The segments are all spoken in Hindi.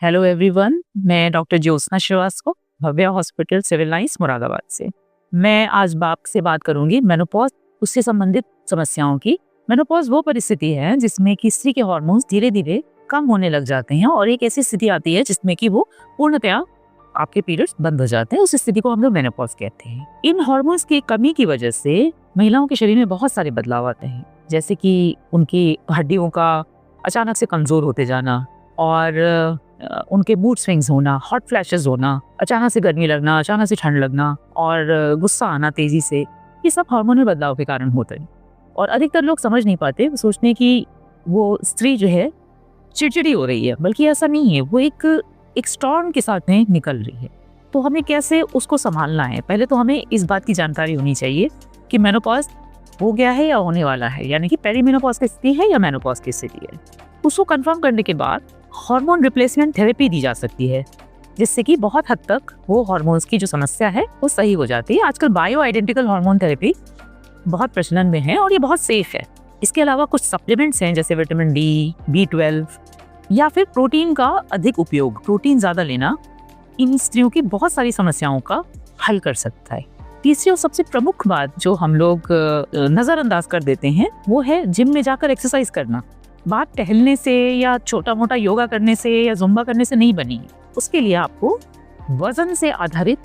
हेलो एवरीवन, मैं doctor Jyotsna Srivastava, Bhavya hospital civil lines Moradabad से। मैं आज बाप से बात करूंगी मेनोपॉज, उससे संबंधित समस्याओं की। मेनोपॉज वो परिस्थिति है जिसमें कि स्त्री के हार्मोन्स धीरे धीरे कम होने लग जाते हैं और एक ऐसी स्थिति आती है जिसमें कि वो पूर्णतया आपके पीरियड्स बंद हो जाते हैं। उस स्थिति को हम लोग मेनोपॉज कहते हैं। इन हार्मोन्स की कमी की वजह से महिलाओं के शरीर में बहुत सारे बदलाव आते हैं, जैसे कि उनकी हड्डियों का अचानक से कमजोर होते जाना और उनके मूड स्विंग्स होना, हॉट फ्लैशेस होना, अचानक से गर्मी लगना, अचानक से ठंड लगना और गुस्सा आना तेजी से, ये सब हार्मोनल बदलाव के कारण होता है। और अधिकतर लोग समझ नहीं पाते, वो सोचते हैं कि वो स्त्री जो है चिड़चिड़ी हो रही है, बल्कि ऐसा नहीं है। वो एक स्टॉर्म के साथ में निकल रही है। तो हमें कैसे उसको संभालना है, पहले तो हमें इस बात की जानकारी होनी चाहिए कि मेनोपॉज हो गया है या होने वाला है, यानी कि पेरीमेनोपॉज की स्थिति है या मेनोपॉज की स्थिति है। उसको कंफर्म करने के बाद हार्मोन रिप्लेसमेंट थेरेपी दी जा सकती है, जिससे कि बहुत हद तक वो हार्मोन्स की जो समस्या है वो सही हो जाती है। आजकल बायो आइडेंटिकल हार्मोन थेरेपी बहुत प्रचलन में है और ये बहुत सेफ है। इसके अलावा कुछ सप्लीमेंट्स हैं, जैसे विटामिन डी, B12 या फिर प्रोटीन का अधिक उपयोग, प्रोटीन ज़्यादा लेना इन स्त्रियों की बहुत सारी समस्याओं का हल कर सकता है। तीसरी और सबसे प्रमुख बात जो हम लोग नज़रअंदाज कर देते हैं वो है जिम में जाकर एक्सरसाइज करना। बात टहलने से या छोटा मोटा योगा करने से या जुम्बा करने से नहीं बनी। उसके लिए आपको वजन से आधारित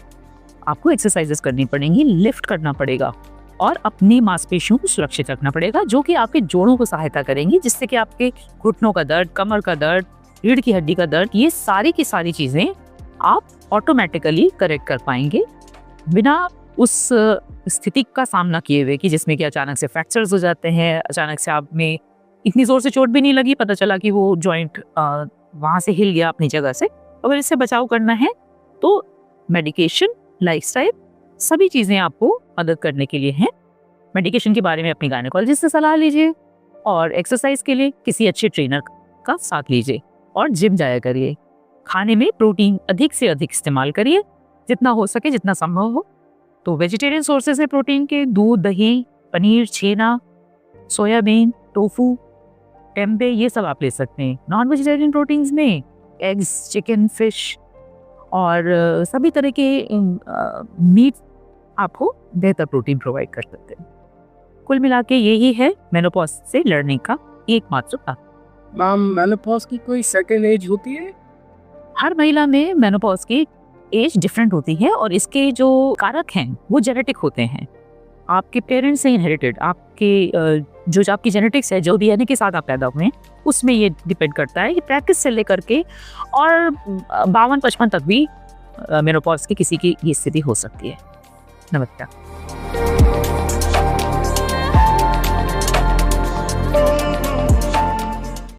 आपको एक्सरसाइजेस करनी पड़ेंगी, लिफ्ट करना पड़ेगा और अपनी मांसपेशियों को सुरक्षित रखना पड़ेगा, जो कि आपके जोड़ों को सहायता करेंगी, जिससे कि आपके घुटनों का दर्द, कमर का दर्द, रीढ़ की हड्डी का दर्द, ये सारी की सारी चीज़ें आप ऑटोमेटिकली करेक्ट कर पाएंगे बिना उस स्थिति का सामना किए हुए कि जिसमें कि अचानक से फ्रैक्चर्स हो जाते हैं, अचानक से आप में इतनी जोर से चोट भी नहीं लगी, पता चला कि वो जॉइंट वहाँ से हिल गया अपनी जगह से। अगर इससे बचाव करना है तो मेडिकेशन, लाइफस्टाइल, सभी चीज़ें आपको मदद करने के लिए हैं। मेडिकेशन के बारे में अपनी गायनेकोलॉजिस्ट से सलाह लीजिए और एक्सरसाइज के लिए किसी अच्छे ट्रेनर का साथ लीजिए और जिम जाया करिए। खाने में प्रोटीन अधिक से अधिक इस्तेमाल करिए, जितना हो सके, जितना संभव हो। तो वेजिटेरियन सोर्सेज है प्रोटीन के, दूध, दही, पनीर, छेना, सोयाबीन, टोफू, टेम्पे, ये सब आप ले सकते हैं। नॉन वेजिटेरियन प्रोटीन्स में एग्स, चिकन, फिश और सभी तरह के मीट आपको बेहतर प्रोटीन प्रोवाइड कर सकते हैं। कुल मिला के यही है मेनोपॉज से लड़ने का एकमात्र उपाय। मैम, मेनोपॉज की कोई सेकंड एज होती है? हर महिला में मेनोपॉज की एज डिफरेंट होती है और इसके जो कारक हैं वो जेनेटिक होते हैं। आपके पेरेंट्स से इनहेरिटेड, आपके जो आपकी जेनेटिक्स है, जो डीएनए के साथ आप पैदा हुए हैं, उसमें ये डिपेंड करता है कि प्रैक्टिस से लेकर के और 52-55 तक भी मेनोपॉज की किसी की ये स्थिति हो सकती है। नमस्कार।